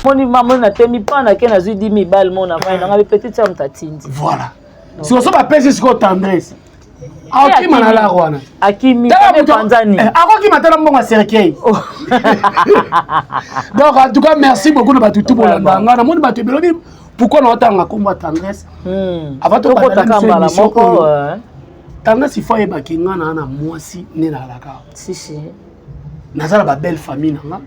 Moni maman na temi pas na kena zu 10 000 balles mon avant na ngabe petite ça mtatindi. Voilà. Si on va pèse ce qu'on tendresse. Aki manala rwana. Akimi Tanzanie. Aki matala mbonga cercueil. Donc en tout cas merci beaucoup na batutu bolanda nga na moni batu belobi pourquoi na otanga komba tendresse. Avant to kambala moko tendresse il faut yeba kinga na mwasi ne na alaka. Si. Nazala ba belle famille nanga.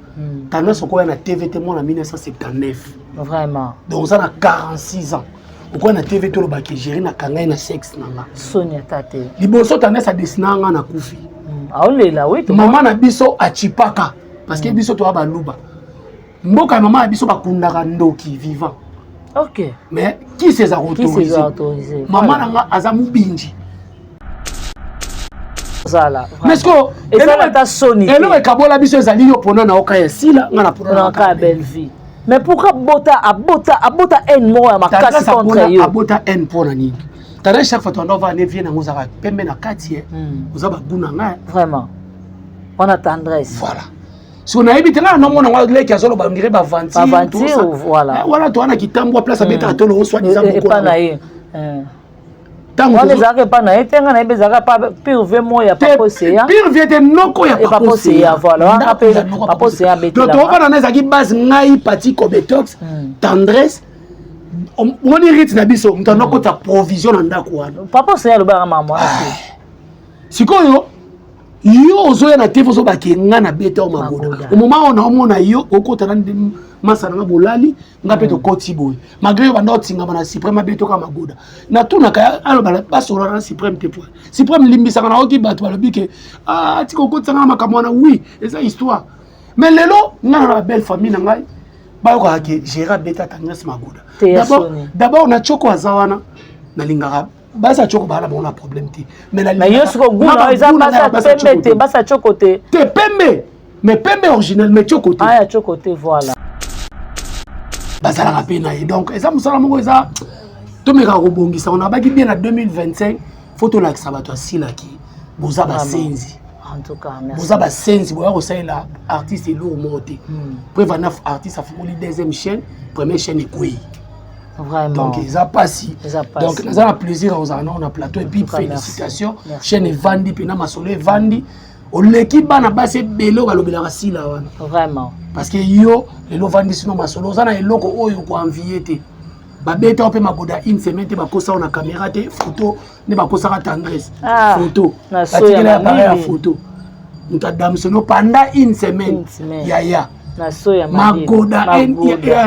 Tendresse ko na TVT mon en 1979. Vraiment. Donc ça na 46 ans. Pourquoi na TV to lo ba ki gérer na kanga na sexe nanga. Sonia tate. Liboso tendresse a dessiner nga na kufi. Aolela oui to. Maman na biso a chipaka parce que biso to ba luba. Mboka maman na biso ba kundaka ndoki vivant. OK. Mais qui s'est autorisé? Maman nanga azamu binji. Zala. Mais est-ce que et ça ta Sony. Et le kabola biso ezali yo pona na oka ya sila nga na pona na ka belle vie. Mais pourquoi abota en mo ya makasi contre yo? Abota en pona nini? Tala chaque fois ton va ne vient na ngozaka pembe na kati vous aba buna nga vraiment. On a tendresse. Voilà. Si on a évité là non mon ngwa leki azolo ba ngire ba vanti. Ba vanti voilà. Voilà toi na kitambo place abeta atolo soit disant beaucoup. Et pas na ye. On les a pas na etenga na bezaka pas pire vraiment ya pas posé ya pire viete noko ya pas posé ya voilà on appelle pas posé ya beti donc on va dans ezaki base ngai pati ko betox tendresse on hérite na biso mtanoko ta provision na ndako wana pas posé ya lo ba maman sikoyo yo ozoya na TV zo bakenga na beta o magoda au moment on a omona yo okota na masana na bolali nga peto koti boy malgré yo banda otinga na suprême beto ka magoda na tuna ka alo ba solo na suprême te point suprême limbisa na oki bato balobi ke tiko kotanga na makamwana oui eza histoire mais lelo nga na belle famille na ngai ba ko ke gérer beta tendresse magoda d'abord na choko azawana na lingara basa choko bala bon problème te mais la yesko guna eza basa pembe te basa choko te pembe mais pembe original mais choko te ah choko te voilà basa la pena et donc eza musala moko eza to meka robongisa on a baki bien en 2025 photo la sabato silaki boza basenzi en tout cas merci boza basenzi boya ko saila artiste lourd moté preuve 9 artiste a fait deuxième chaîne première chaîne ekoi. Vraiment. Donc ils a pas si. Donc nous avons plaisir aux on a plateau et puis félicitations. Chaîne Vandi puis na masolo Vandi. O l'équipe bana base belo balobela si là. Vraiment. Parce que yo le Vandi sinon masolo ça na eloko oyo ko envier te. Ba beta pe magoda une semaine te ba kosa na caméra te photo ne ba kosa tendresse. Photo. Na so ya photo. Nous avons sono pendant une semaine. Ya. Na soya magoda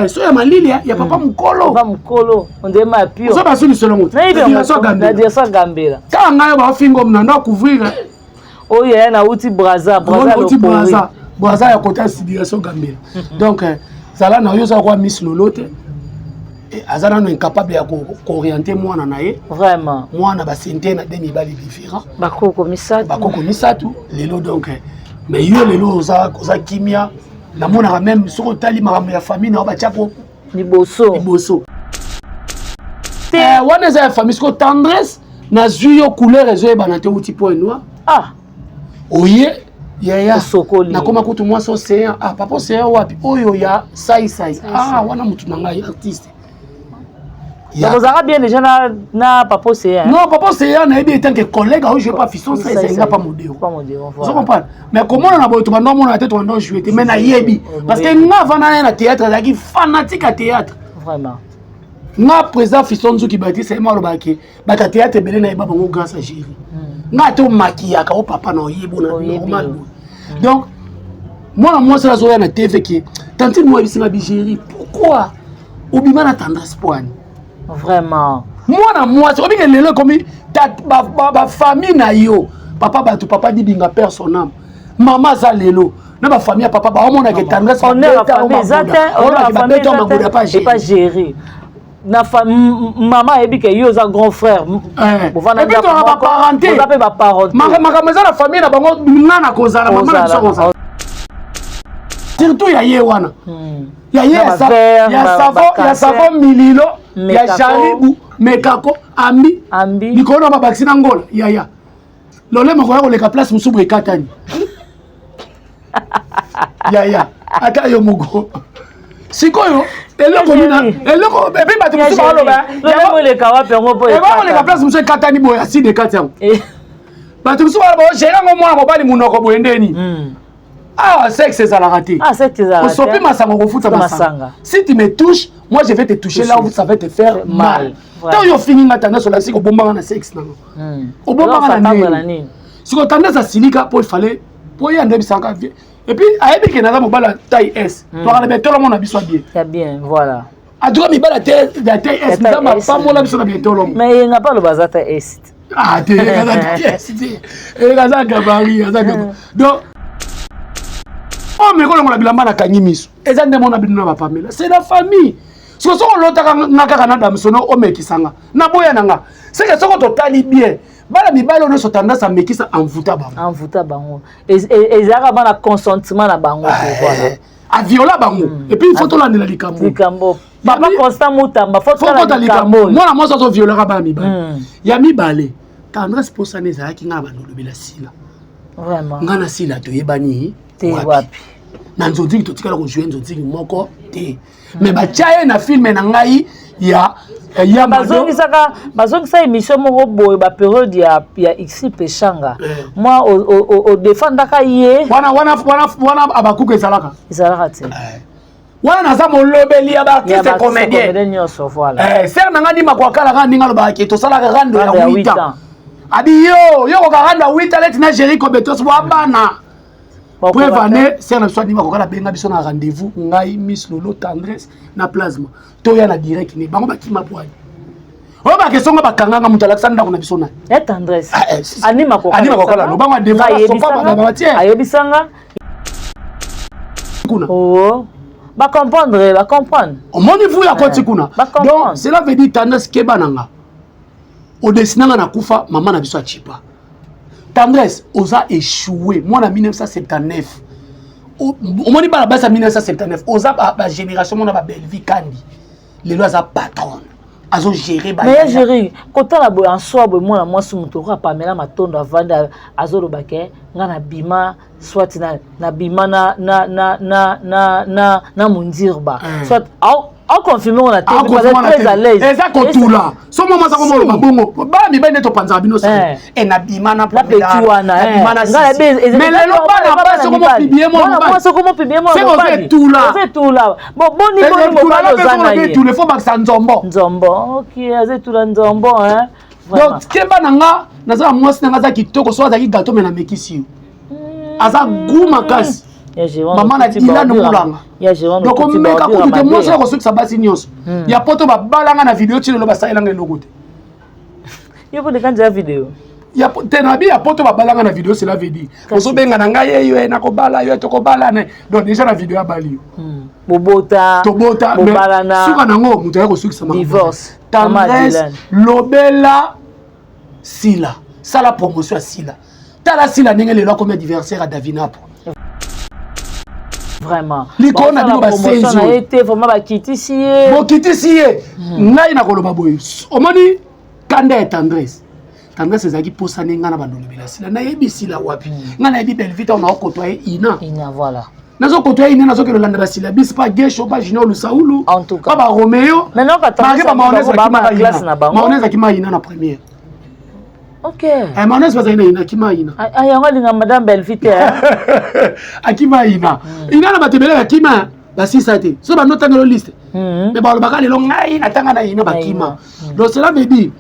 soya malili ya papa mukolo onde ma pio so ba suni solo mutu na dia so gambela ka ngayo ba fingo mna na couvrir oye na uti braza ya kota sidiraso gambela donc zala na yo za kwa miss lolote azana no incapable ya ko orienter mwana na ye vraiment mwana ba sente na demi bali différent bakoko misatu lelo donc mais yo lelo za kimia la mona même sur tali makambo ya famille na ba tiako liboso wana za famille ko tendresse na zuyo couleur ezo e banate uti point noir oye ya sokoli na koma kutu mwa so c'est papa c'est wapi oyo ya sai wana mutu na ngai artiste ya vous avez bien déjà na papa c'est non papa c'est na ebi tant que collègue je pas fisson ça c'est pas modèle vous comprenez mais comment on a beau to bando mona tête on jouer mais na yebi parce que nga vana na théâtre là qui fanatique à théâtre vraiment nga président fisson nzuki bati c'est moi lobaki bata théâtre belé na yeba bango grâce à Jéri nga to maquillaka au papa na yebo na normal donc moi c'est la zoya na TV qui tantine moi bisinga bijeri pourquoi obima na tendresse poani vraiment moi c'est obinga lelo comme ba famille na yo papa di binga père son âme maman za lelo na ba famille papa ba omona ke tendresse on est la famille zata on a famille pas gérer na maman ebi ke yo za grand frère bo vana na ba parenté on appelle ba parenté maman za la famille na bango ngana kozala maman na so surtout ya ye wana ya savon mililo ya jaribu mekako ambi likolo ba vaccine ngola ya lole moko ya koleka place musubu ekatani ya ata yo mugo sikoyo eloko et puis bato mosusu baloba oleka wapi yango po oleka place mosusu ekatani boye aside ekati yango bato mosusu baloba ogere yango mwana mobali monoko boye ndeni ah sexe ezalaka te osopi masanga kofuta masanga si tu me touches moi je vais te toucher là où ça va te faire mal tant yo fininga tendance la siko bombanga na sexe nango obombanga na nini siko tendance asilika po il fallait po ya ndebi sanga et puis ayebi ke naza mobala taille S toakana betolo mona biso bien voilà aduka mibala taille S nza mapamola biso na betolo mais yenga pa loba za taille S ah te kaza gabari aza gabari donc oh mais quand on a bilamba na kangi miso eza nde mona bino na bapamela c'est la famille siko soko lotaka nga kaka na damsono omekisanga na boya nanga c'est que soko totali bien bala mibalo no so tendance à mekisa envuta bango ezaka bana consentement na bango voilà a viola bango et puis il faut to landela likambo papa constant mutamba faut to likambo mwana moso so violera bana mibale ya mibale tendance pour ça neza ki nga bano lobela sila vraiment nga na sila to yebani te wapi na nzonzi to tikala ko jouer nzonzi moko te mais ba chaye na film na ngai ya bazongisa émission moko boye ba période ya X pechanga moi au défendaka ye wana abakuka ezalaka te wana naza molobeli ya baartiste comédien ser nanga ndima kwakala kaka ndinga alobaka ke tosalaka rando ya 8 ans abi yo koka rando ya 8 ans leti na géri kobetos bwabana preuve ane ser na biso andima kokala benga biso na rendez-vous ngai Miss Lolo Tendresse na plasma toya na direct ne bango bakima pwani oyo bakesongo bakanganga moto alakisa ndako na biso na Tendresse anima kokala lobango adevasofababatie ayebisanga kuna ba comprendre omoni vous ya koti kuna donc cela veut dire Tendresse keba nanga odesinanga na kufa mama na biso achipa Tendresse oza échoué moi en 1979 omoni bana basa 1979 oza ba génération mona ba Belvi Kandi les lois a patron azo gérer ba mais gérer kota la boy en soi boy moi mwasi muto ko Pamela Matondo avanda azo lobake nga na bima soit na bima na mundirba soit au confirmer on a été très à l'aise eza kotula so mama za ko ba bongo ba mi bende to panza bino so e na bima na petit wana mais lelo bana ba so ko pibie mo ba so ko pibie mo c'est tula bon boni mo ba lo zana ye tula faut ba sa nzombo OK azetula nzombo hein donc kemba nanga naza mwasi nanga za kitoko so za ki gâteau mais na mekisi aza guma kasi maman na dila no mulanga donc on met ka kutu te mwasi ko so sabasi nyonso ya poto ba balanga na vidéo tilo lo ba sailanga eloko te yo ko de kanja vidéo ya tenabi ya poto ba balanga na vidéo cela veut dire oso benga na ngai yo na ko bala yo to ko bala ne donc déjà na vidéo ya bali bobota bobalana suka nango muto ya ko sukisa mama divorce Tendresse lobela sila sala promotion sila tala sila ndenge lelo comme anniversaire à Davinapo vraiment likona bino ba senzo na été vraiment ba kitisiye ngai na koloba boye omoni kanda ya Tendresse ezaki posane nga na bandolobela sila na yebi sila wapi nga na yebi Belvita on a côtoyé ina voilà nazo côtoyé ina nazo ke le landela sila bis pas Gesho pas Junior Lusaulu en tout cas ba Romeo maintenant quand ba Maoneza kima ina na première OK Maoneza baza ina kima ina yango linga madame Belvita akima ina na batebele akima basisa te so ba notangelo liste mais ba lobaka lelo ngai natanga na ina bakima donc cela veut dire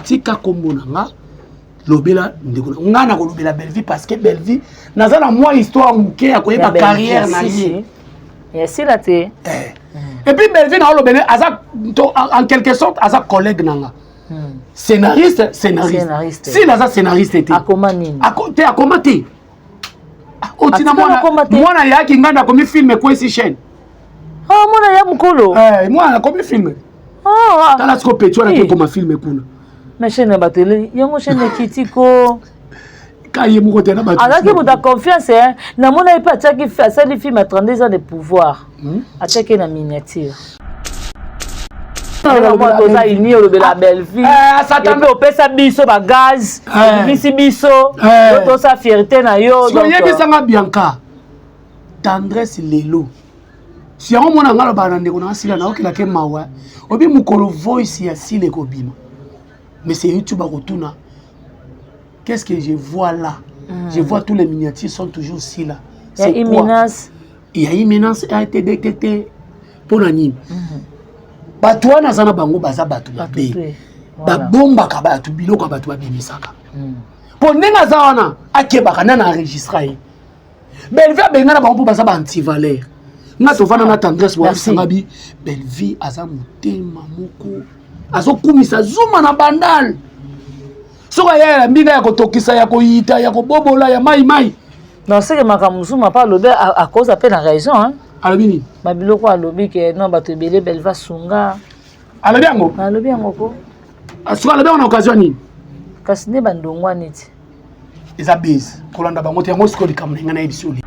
tika kombona nga lobela ndeko nga na ko lobela Belvi parce que Belvi naza na moi histoire muke ya koyeba carrière na ye si la te et puis Belvi na lobela aza en quelque sorte aza collègue nanga scénariste si naza scénariste te akoma te otina mwana yaki nga na komi filme kwa isi chaîne mwana ya mukolo mwana komi filme tala siko petit wana koma filme kuna mais chaîne batele yango chaîne kitiko kaye moko tena batele azaki muta confiance hein na mona ipa ataki asali film à 32 ans de pouvoir ataki na miniature toza uni olobela Belvi epe opesa biso bagaz ebimisi biso tosa fierté na yo oyebisanga Bianca Tendresse lelo si on mona ngalo banande ko na sila na okela ke mawa obi mukolo voice ya sile ko bima mais c'est YouTube à retourner. Qu'est-ce que je vois là? Je vois tous les miniatures sont toujours si là. Il y a une menace. Il y a une menace a été détectée pour l'anime. Batouana nazana bango baza batu babe. Ba bomba ka batu biloko batu babimisaka. Pour nenga zawana akebaka na enregistrer. Belvi abengana bango baza ba anti-valeur. Nga sofana na tendresse wa sangabi Belvi aza mutema moko. Azo kumisa zuma na bandal. Soka ya mbinga ya kotokisa ya koyita ya kobobola ya mai. Non, c'est que Makamuzuma pas lobé à cause appelle la raison hein. Alobini. Babiloko a lobby que non bato belé Belva sunga. Alobi yango. Alobi yango ko. Aso alobi on occasion ni. Kasine bandongwa niti. Eza base. Kolanda bango te yango siko likamna ngana ebisoli.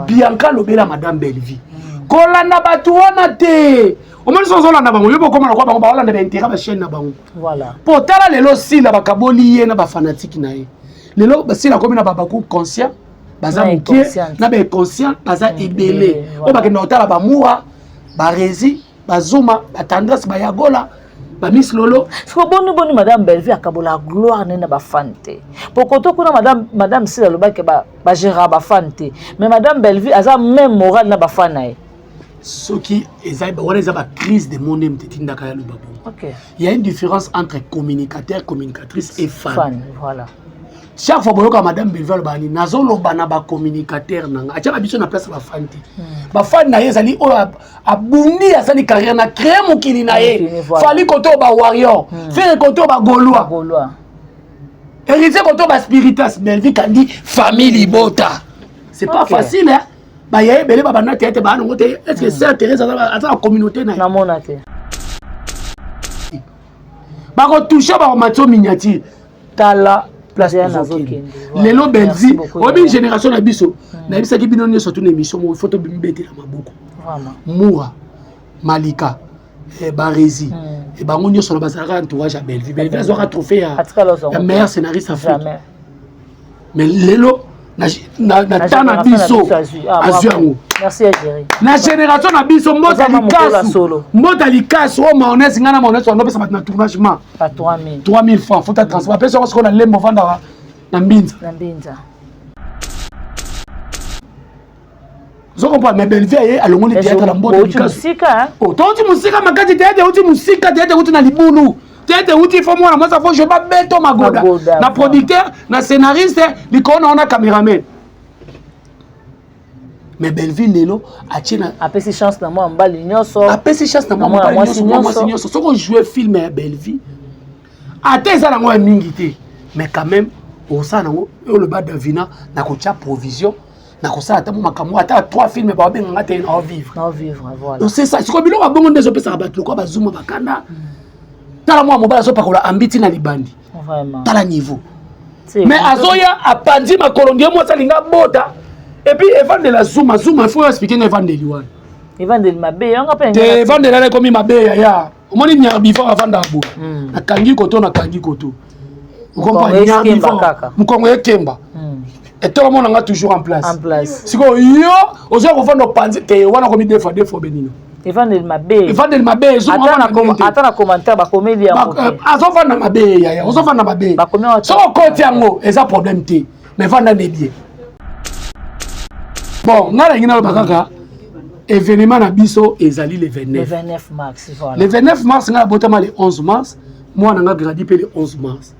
Bianca lobela madame Belvi. Kolanda batu wana te. Omoni so zolanda bango yobo komana kwa bango ba olanda ba intérêt ba chaîne na bango. Voilà. Potala lelo sila bakaboli ye na ba fanatique na ye. Lelo basila komi na babaku conscient baza mukie na ba conscient baza ebele o bakenda otala ba muwa ba rezi bazuma ba tendresse ba yagola ba miss lolo siko boni madame Belvi akabola gloire na ba fante pokoto kuna madame sila lobaki ba gérera ba fante mais madame Belvi aza même moral na ba fanae soki ezai ba wana eza ba crise de mon âme tetindaka ya lobabo. OK, il y a une différence entre communicateur, communicatrice et fan. Voilà. Chaque fois que madame Belval bani nazolo bana ba communicateur nanga acha biso na place ba fan te ba fan na yezali o abundi azali carrière na créer mokili na ye fali koto ba warrior faire koto ba gaulois héritier koto ba spiritas Belvi kandi famille bota c'est pas facile hein ba yé belé ba bana tete ba ngo te est-ce que c'est Thérèse à la communauté na mona te ba ko toucher ba macho miniature tala place lelo Belvi obi une génération na biso na bisa ki bino surtout une émission mo photo bimbete la maboko vraiment Moura Malika et Barezi et bango nyoso na bazaka entourage à Belvi azora trophée ya meilleur scénariste africain mais lelo na tana biso azuango merci Algérie na génération na biso mbota likaso o maonese ngana maonese on pesa na tournage ma 3000 francs faut ta transfert pesa ko na lembo vanda na mbinza zoko pa me Belvi ye alongoli théâtre na mbota likaso o toti musika makati théâtre uti musika théâtre uti na libulu théâtre uti fo mwana moi ça faut je pas beto magoda na producteur na scénariste likona on a caméraman. Mais Belvi lelo atina apesi chance na moi mbali nyoso apesi chance na moi mbali nyoso soko jouer film ya Belvi ateza na moi mingi te mais quand même au ça nango le bas Davina na ko tia provision na ko ça ata makamwa ata 3 films ba benga ngate na vivre voilà donc c'est ça siko biloko bongo ndezo pesa ba ko ba zuma bakanda tala moi mobala so pakola ambiti na libandi vraiment tala niveau mais azoya apandi makolongie moi ça linga boda. Et puis Evan de la Zouma, il faut expliquer Evan de Liwan. Evan de Mabé, on appelle Evan de la comme Mabé, ya. Au moins il y a bifo avant d'abou. Na kangi koto na kangi koto. Vous comprenez? Il y a bifo. Vous comprenez Kemba. Et tout le monde est toujours en place. En place. Si vous yo, aux heures où vous pensez que vous avez commis deux fois Benino. Evan de Mabé. Evan de Mabé, attends na commentaire ba comédie en côté. Azova na Mabé, ya. Azova na Mabé. Ba comédie. So côté yango, eza problème té. Mais Van na bien. Bon, ngala ngina bakaka événement na biso ezali le 29. Le 29 mars, voilà. Le 29 mars ngala botama le 11 mars, moi nga gradi pe le 11 mars.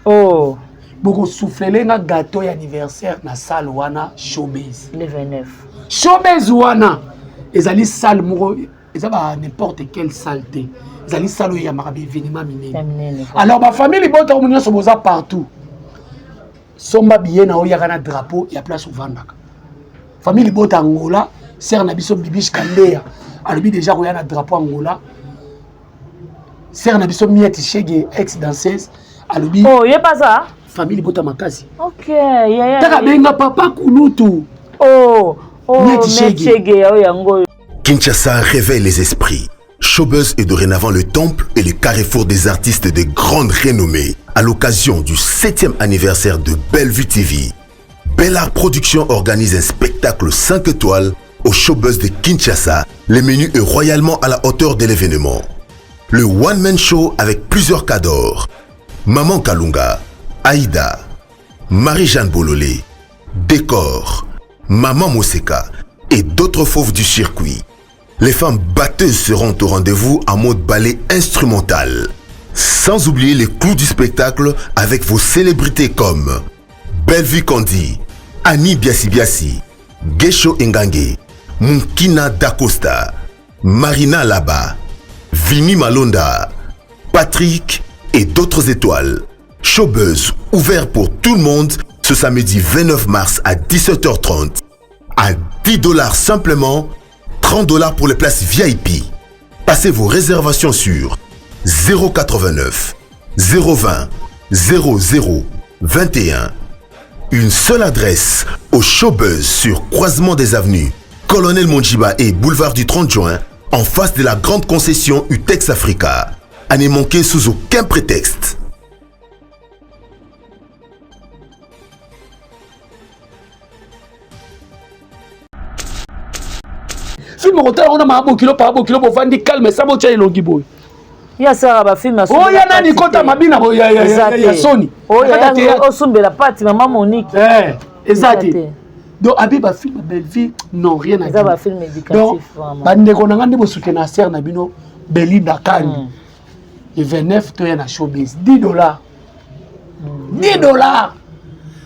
Oh, boko souffler nga gâteau anniversaire na salle wana showbiz. Le 29. Showbiz wana ezali salle moko ezaba n'importe quelle salle té. Ezali salle ya marabe événement minene. Alors ma famille bota o munyo soboza partout. Somba bien na oyaka na drapeau ya place ovandaka. Famille bota Angola, sœur Nabiso Bibish Kandea, alobi déjà koya na drapeau Angola. Sœur Nabiso Mieti Chege, ex-danseuse, alobi. Oh, y'a pas ça? Famille bota makasi. OK, ya. Taka benga papa kulutu. Oh, Mieti Chege, oh yango. Kinshasa réveille les esprits. Showbuzz est dorénavant le temple et le carrefour des artistes de grande renommée à l'occasion du 7e anniversaire de Bellevue TV. Bellart Production organise un spectacle 5 étoiles Au Showbuzz de Kinshasa, le menu est royalement à la hauteur de l'événement. Le one-man show avec plusieurs cadors. Maman Kalunga, Aïda, Marie-Jeanne Bololé, Décor, Maman Moseka et d'autres fauves du circuit. Les femmes batteuses seront au rendez-vous en mode ballet instrumental. Sans oublier les clous du spectacle avec vos célébrités comme Bellevue Kandi, Annie Biasi, Gesho Engange, Munkina Dacosta, Marina Laba, Vini Malonda, Patrick et d'autres étoiles. Showbuzz ouvert pour tout le monde ce samedi 29 mars à 17h30 à $10 simplement, $30 pour les places VIP. Passez vos réservations sur 089 020 00 21. Une seule adresse au Showbuzz sur Croisement des Avenues, Colonel Monjiba et Boulevard du 30 juin, en face de la grande concession Utex Africa. À ne manquer sous aucun prétexte. Film retard on a ma bokilo par bokilo pour vendre calme ça botia elongi boy. Ya sara ba film oh ya nani kota mabina boy ya Sony. Oh ya osumbela pati maman Monique. Exact. Donc Abiba film Bellevue non rien à dire. Ça va film éducatif vraiment. Bande ko nanga ndebo soutenir sœur na bino Belinda Kani. Le 29 to ya na Showbiz $10. $10.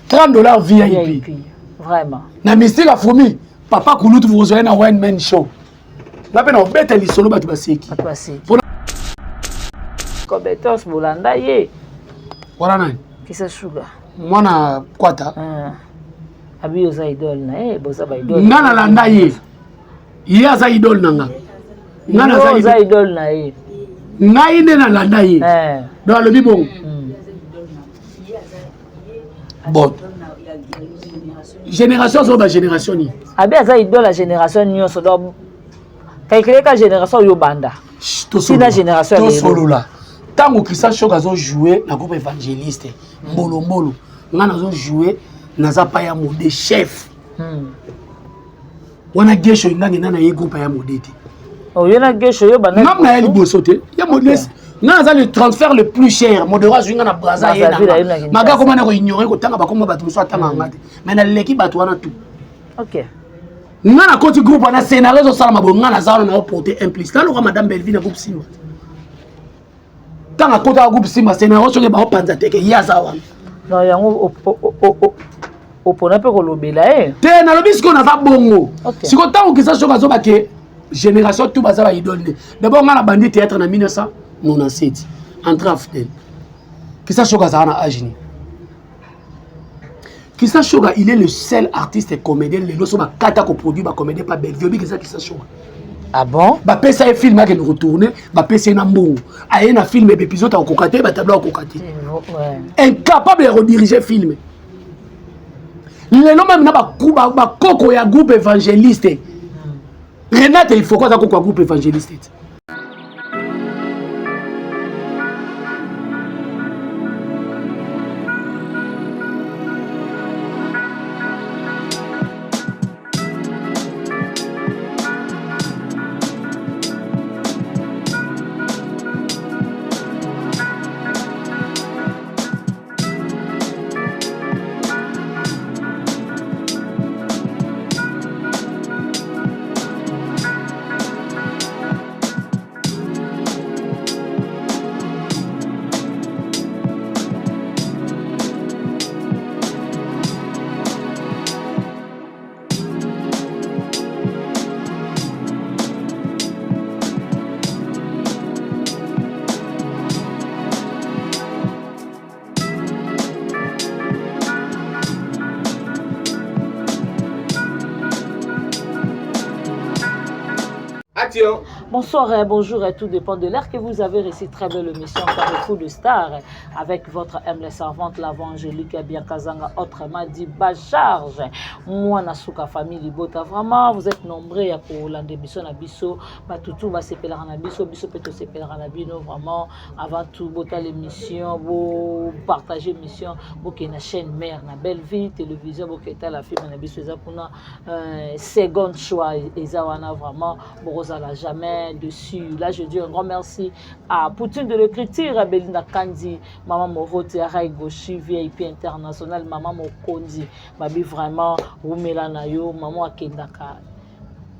$30 VIP. Vraiment. Na mystique a fourmi. Papa Kouloutou vous avez un one man show. La peine on bête les solo batu baseki. Kobetos Bolanda ye. Voilà nani. Kisa sugar. Mwana kwata. Abi oza idol na boza ba idol. Ngana landa ye. Iya za idol nanga. Ngana za idol na ye. Ngai ne na landa ye. Dans le bibon. Bon. Génération sur la génération ni. Abi aza idol la génération ni so do. Kaikele ka génération yo banda. Si la génération to solo là. Tango Christian Shock azo jouer na groupe évangéliste. Mbolo mbolo. Ngana azo jouer naza pa ya mode chef. Wana gesho ndangi nana ye groupe ya mode te. Oh yena gesho yo banda. Nam na eli bosote. Ya modeste. Naza le transfert le plus cher. Modera zwinga na braza ye na. Maga komana ko ignorer ko tanga ba komba batu so atanga ngate. Mais na leki batu wana tout. OK. Ngana koti groupe na scénario zo sala mabo ngana za na porter implice. Là lo madame Bellevue na groupe Simba. Tanga kota groupe Simba scénario so ke ba panza teke ya za wana. Non yango opona pe ko lobela Te na lobi siko na za bongo. Siko tango kisa shoka zo ba ke génération tout baza ba idole. D'abord ngana bandi théâtre na 1997 entre Aftel. Kisa shoka za na agini. Kisa Shoga, il est le seul artiste et comédien le loso ba kata ko produit ba comédien pas Bellevue bi Kisa Shoga. Ah bon? Ba pesa e film que nous retourner, ba pesa na mbongo. Aye na film et épisode à kokate ba tableau kokate. Incapable de rediriger film. Le nom même na ba koko ya groupe évangéliste. Renate il faut quoi ça koko groupe évangéliste. Bonsoir et bonjour et tout dépend de l'heure que vous avez réussi très belle émission Carrefour de Star avec votre humble servante l'avant Angélique Biankazanga autrement dit Bacharge. Moi Nasuka famille Libota vraiment vous êtes nombreux à pour l'émission na biso batutu va se pelera na biso biso peut se pelera na bino vraiment avant tout bota l'émission vous partager l'émission vous qui na chaîne mère na belle vie télévision vous qui est la film na biso za kuna second choix ezawana vraiment Borosala jamais dessus. Là, je dis un grand merci à Poutine de l'écriture, Belinda Kandi, Maman Morote, Arai Goshi, VIP international, Maman Mokondi, Babi vraiment, Rumela Nayo, Maman Akendaka.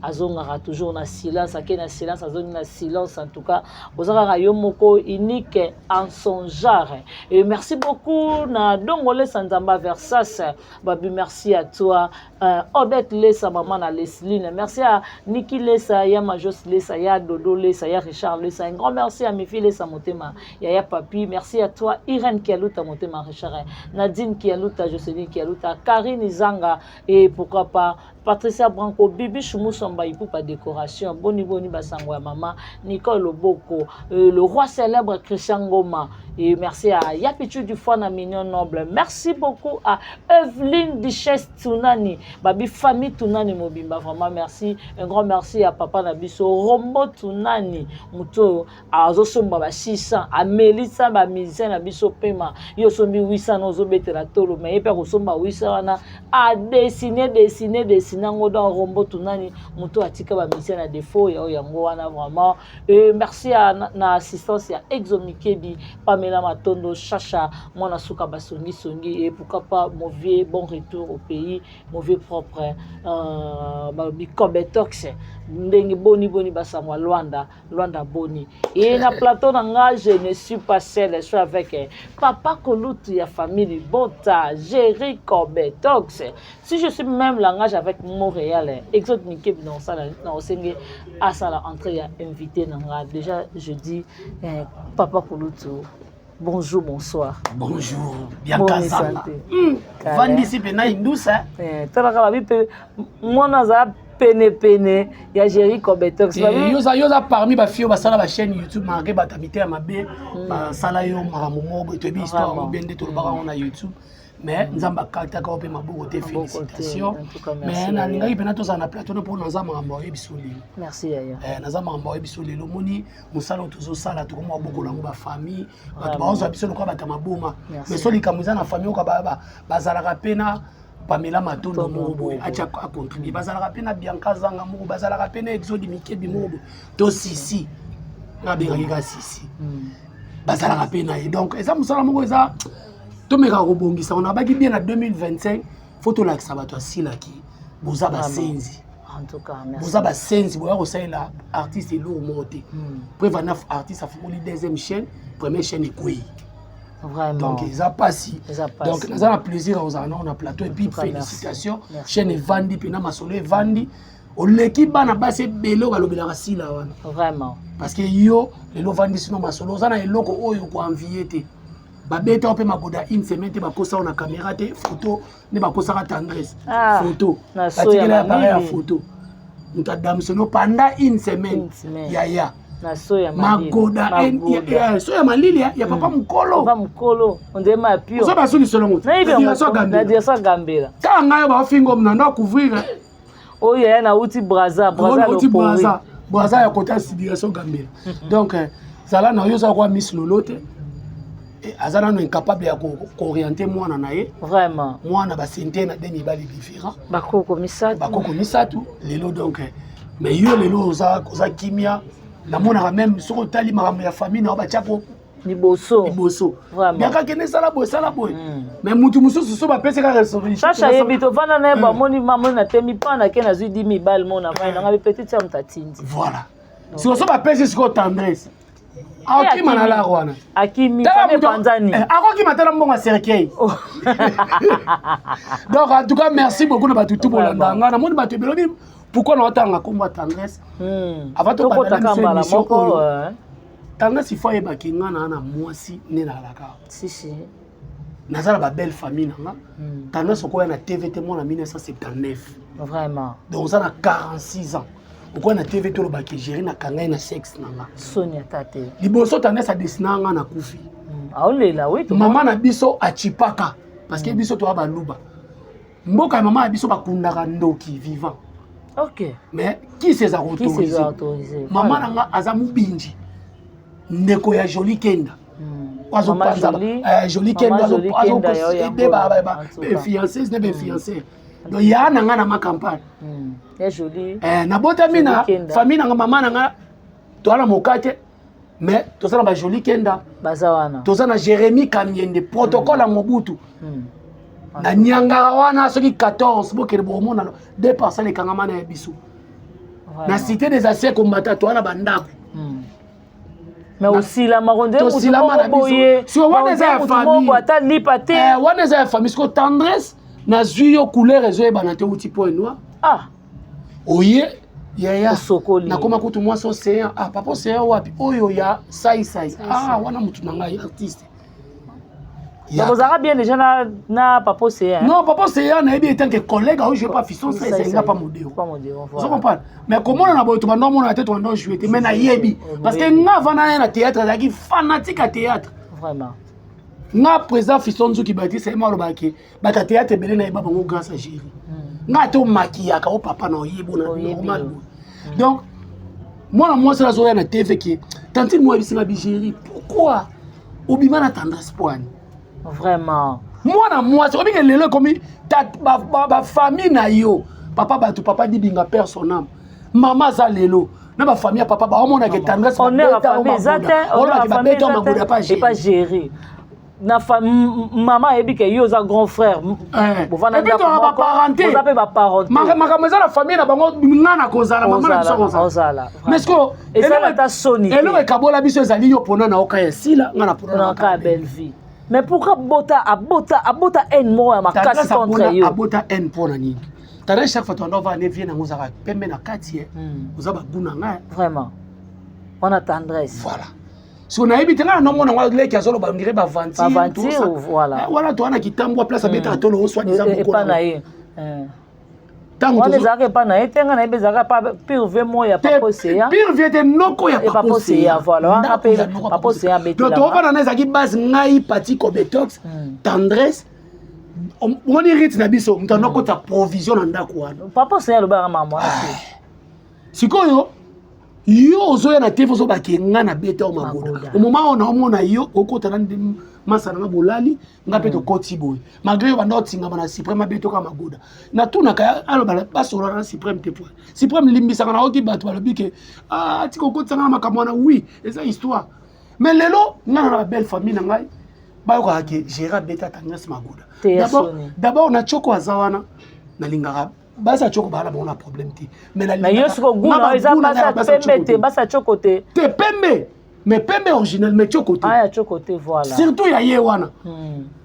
Azongara toujours na silence, na silence, na silence en tout cas. Ozara Yomoko unique en son genre. Et merci beaucoup na Dongole Sanzamba Versas. Babi merci à toi. Odette Lessa maman na Lesline. Merci à Niki Lessa, ya Majos Lessa, ya Dodo Lessa, ya Richard Lessa. Un grand merci à mes filles Lessa Motema, ya Papi. Merci à toi Irène Kialuta Motema Richard. Nadine Kialuta, Jocelyne Kialuta, Karine Zanga et pourquoi pas Patricia Branco, Bibi Choumousamba, pour pas décoration, Boni Boni Basangwa Mama, Nicole Loboko, le roi célèbre Christian Goma, et merci à Yapichu du Fona Mignon Noble, merci beaucoup à Evelyne Duchesse Tunani, Babi Famille Tunani Mobimba, vraiment merci, un grand merci à Papa Nabiso, Rombo Tunani, Muto, à Zosomba 600, à Melissa Bamizien Nabiso Pema, Yosomi 800, Nozobete la Tolo, mais Eper Osomba 800, à dessiner. Nango dans Rombo Tunani Muto atika ba mission à défaut ya yango wana vraiment et merci à na assistance ya Exomikebi Pamela Matondo Chacha Mona Suka Basongi Songi et pourquoi pas mauvais bon retour au pays mauvais propre ba Bikobetox ndenge boni basamwa Luanda boni et na plateau nanga je ne suis pas seul je suis avec Papa Kolutu ya famille Bota Jerry Kobetox si je suis même langage avec Montréal Exomikebi dans ça na osenge à ça la entrée ya invité nanga déjà je dis Papa Kolutu bonjour, bonsoir. Bonjour, bien Kazala. Vandi si pena indusa. Tala moi naza pene ya Jerry Kobetox. Yoza parmi ba fio ba sala ba chaîne YouTube marqué ba tamité ya mabe ba sala yo maramomo to bi histoire bien de to ba on a YouTube. Mais nzamba kata ka ope maboko te félicitations. Mais na linga pena to za na plateau pour na nzamba mboye bisoli. Merci yaya. Na nzamba mboye bisoli lo moni musala tozo sala to ko maboko lango ba famille. Ba ba onza bisoli ko ba tamaboma. Mais soli kamuza na famille ko ba bazalaka pena Pamela Matondo Mobo acha a contribuer bazalaka pena Bianca Zanga Mobo bazalaka pena Exodi Mikebi Mobo to sisi na benga sisi. Bazalaka pena et donc eza musala moko eza to meka robongisa on a baki bien en 2025 photo la sabato silaki boza ba senzi en tout cas merci boza ba senzi boya ko saila artiste lourd monté préva 9 artiste a fukuli deuxième chaîne première chaîne ekoi vraiment donc ils a passé donc nous avons plaisir aux on a plateau et puis félicitations chaîne Vandi pena masolo Vandi o l'équipe bana base belo balobela sila wana vraiment parce que yo le Vandi sino masolo zana eloko oyo ko envier babeta ope makoda une semaine te bakosa na caméra te photo ne bakosa ka tendresse photo batikela appareil ya photo muta damsono pendant une semaine ya na soya makoda soya malili ya papa mukolo ondema pio so ba suli solo mutu na dia so gambela kanga yo ba fingo mnanda couvrir oyo ya na uti braza ya kota civilisation gambela donc zala na yo za kwa miss lolote azana no incapable ya ko orienter mwana na ye vraiment mwana ba sente na demi bali différent bakoko misatu lelo donc mais yo lelo za kimia na mona même soko tali makambo ya famille na ba chako liboso vraiment yaka kene sala boy mais mutu mususu so ba pese ka recevoir chacha yebito vana na ba moni mamu na temi pana ke na zui 10 000 mona vana na petite ya mtatindi voilà si so ba pese siko tendresse Akima na la rwana. Akimi fane panzani. Akima tala mbonga cercueil. Donc en tout cas merci beaucoup na batutu bolanda na moni batu belobi pourquoi na watanga komba tendresse. Avant to kambala moko tendresse il faut yeba kinga na mwasi ne na laka. Si. Nazala ba belle famille nanga. Tendresse ko na TVT mo na 1979. Vraiment. Donc ça na 46 ans. pourquoi na TV to lo ba ke gérer na kangai na sexe nanga Sonia tate liboso tendance à dessiner nga na kufi aolela oui maman na biso achipaka parce que biso to ba luba mboka maman na biso ba kundaka ndoki vivant. OK mais qui s'est autorisé maman nanga azamu binji ndeko ya Jolie Kenda Jolie Kenda fiancé n'est fiancé donc ya nanga na ma campagne ya Jolie na botami na famille nanga maman nanga to ala mokate mais to ça na ba Jolie Kenda bazawana to ça na Jérémy Kamiende protocole à Mobutu na nyanga wana soki 14 bokere bomona dépasser les kangamana ya biso na cité des anciens combattants to ala bandako mais aussi la maronde aussi la boye sur wana za famille ata lipate wana za famille ko tendresse na zuyo couleur ezo ebana te uti point noir oye yaya sokoli na koma kutu mwa so c'est papa c'est wapi oyo ya sai wana mutu nanga artiste ya bozara bien déjà na papa c'est non papa c'est na ebi etant que collègue au je pas fiston ça c'est pas modèle vous comprenez mais comment on a beau to bando mona tête on doit jouer mais na yebi parce que nga vana na théâtre zaki fanatique à théâtre vraiment nga président fiston Nzuki bati c'est malo baki bata théâtre belé na bango grâce à Jérémy nga to maquillaka au papa na yebo na normal donc moi c'est la soirée na TV qui tantine moi bisinga bijeri pourquoi obima na tendresse poine vraiment moi c'est bien lelo comme ba famille na yo papa dit binga personne maman za lelo na ba famille papa ba omona que tendresse on est la famille et pas gérer na maman ebi ke yo za grand frère bovana na ba parenté vous avez ba parenté makameza la famille na bango ngana kozala maman na biso kozala mais ce que et ça la ta soni et le kabola biso ezali yo pona na oka ya sila ngana pona na ka belle vie. Mais pourquoi abota en moi ma casse contre yo abota en pona nini tara chaque fois tu dois va ne vient na ngozaka pembe na kati vous aba guna nga vraiment on a tendresse voilà si on a évité là non mon ngwa leki azolo ba ngire ba ventir voilà toi na kitambwa place abeta tolo o soit disant beaucoup pas na ye on les a pas na etenga na bezaka pas pire ve moi ya papa c'est pire vie noko ya papa c'est voilà on appelle papa c'est à betela donc on va dans ezaki base ngai parti ko betox tendresse on hérite na biso mtanoko ta provision na ndako wana papa c'est le ba maman sikoyo yo ozoya na TV zo bakenga na beta o magoda au moment on a omona yo okotana ndi masana na bolali nga peto koti boy malgré yo banda otinga na suprême beto ka magoda na tuna ka aloba basola na suprême te point suprême limbisa na oki bato balobi ke tiko kotanga na makamwana oui eza histoire mais lelo nga na belle famille na ngai ba ko ke gérer beta tangras magoda d'abord na choko azawana na lingara basa choko bala bona problème ti mais na yesko guna eza basa pembe basa choko te pembe mais pembe original mais choko te ya choko te voilà surtout ya ye wana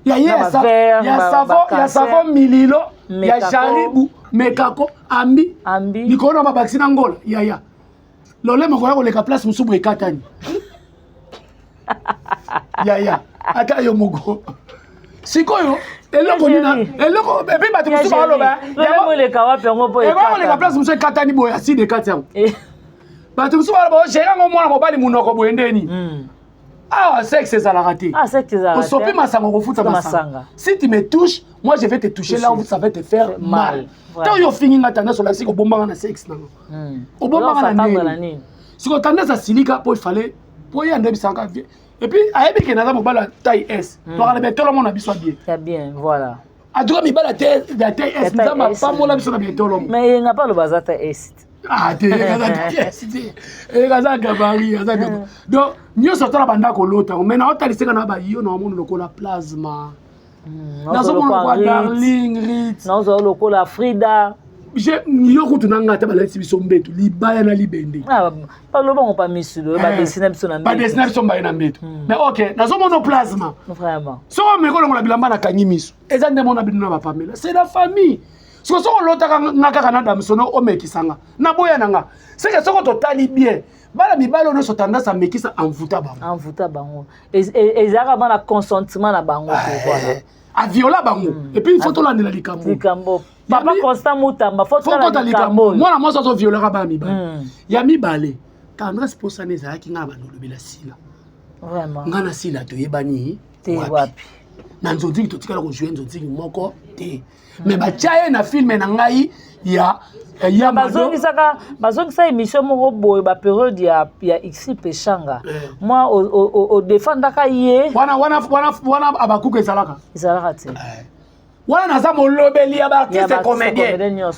ya ye ya savon mililo ya jaribu mekako ambi likona ba vaccine ngola ya lole moko ya koleka place musubu ekatani ya ata yo mogo sikoyo eloko nina eloko epi bato musubu aloba ya le kawa pengo po ekatani koleka place musubu ekatani boya aside katani bato musubu aloba gérant ngo mwana mobali munoko boyendeni sexe ezalaka te osopi masango kofuta masanga si tu me touches moi je vais te toucher là où ça va te faire mal tant yo fingi nga tendance olakisi kobombanga na sexe nango obombanga na nini siko tendance asilika po ifale po ya ndebisanga et puis ayebi ke naza mobala taille S tokala betolo mona biso bien voilà aduka mibala taille S nza mapamola biso na betolo mais nga pa lo bazata S eza gabari donc nyonso tala bandako lota mais na otaliseka na bayo na omona lokola plasma nazomona kwa darling rit nazo lokola Frida yo kutu na ngata balati biso mbeto libaya na libende pas lo bon pas misulo ba dessiner biso na mbeto ba dessiner biso mbaye na mbeto mais OK nazomona plasma vraiment so mekolo ngola bilamba na kanyi miso eza nde mona bino na ba Pamela c'est la famille siko soko lotaka ngaka kana damsono omekisanga na boya nanga seke soko totali bien bala mibalo no so tendance à mekisa envuta bango ezaka bana consentement na bango voilà a viola bango et puis il faut to landela likambo papa Constant Moutamba faut que likambo moi moi ça violera ba mibale ya mibale tendresse pour ça neza ki nga bando lobela sila vraiment ngana sila to yebani te wapi na nzonzi to tikala ko jouer nzonzi moko te mais ba chaye na film na ngai ya bazongisa émission moko boye ba période ya X Peshanga moi au défendaka ye wana abakuka ezalaka te wana naza molobeli ya baartiste comédien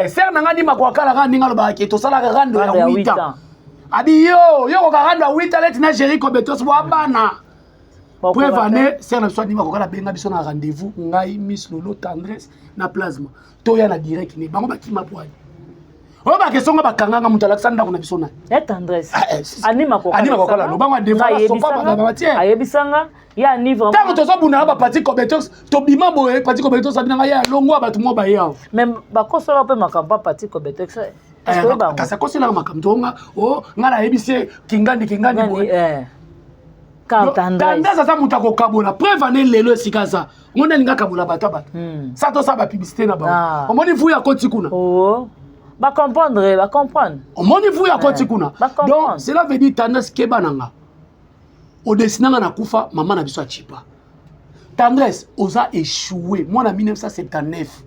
ser na nga ndima kwakala ka ndinga lobaka ke tosalaka rando ya 8 ans abi yo koka rando ya 8 ans leti na géri kobetos boabana preuve ane ser na biso ndima kokala benga biso na rendez-vous ngai Miss Lolo Tendresse na plasma toya na direct ne bango bakima poani oyo bakesonga bakanganga mutu alakisa ndako na biso na Tendresse anima kokala lobango adevasopabatie ayebisanga ya ni vraiment tango tozobuna ba parti compétence tobima boye parti compétence abinanga ya longo bato mo ba ya même bakosola pe makampa parti compétence kasi akosela makambo tonga o ngala yebise kingandi boye Tendresse aza mutu akokabola preuve ane lelo esika za ngona alinga kabola bato bato sa tosala bapiblicité na bango omoni vu ya koti kuna ba comprendre omoni vu ya koti kuna donc cela veut dire Tendresse keba nanga au dessinanga na kufa maman na biso achipa Tendresse oza échoué moi na 1979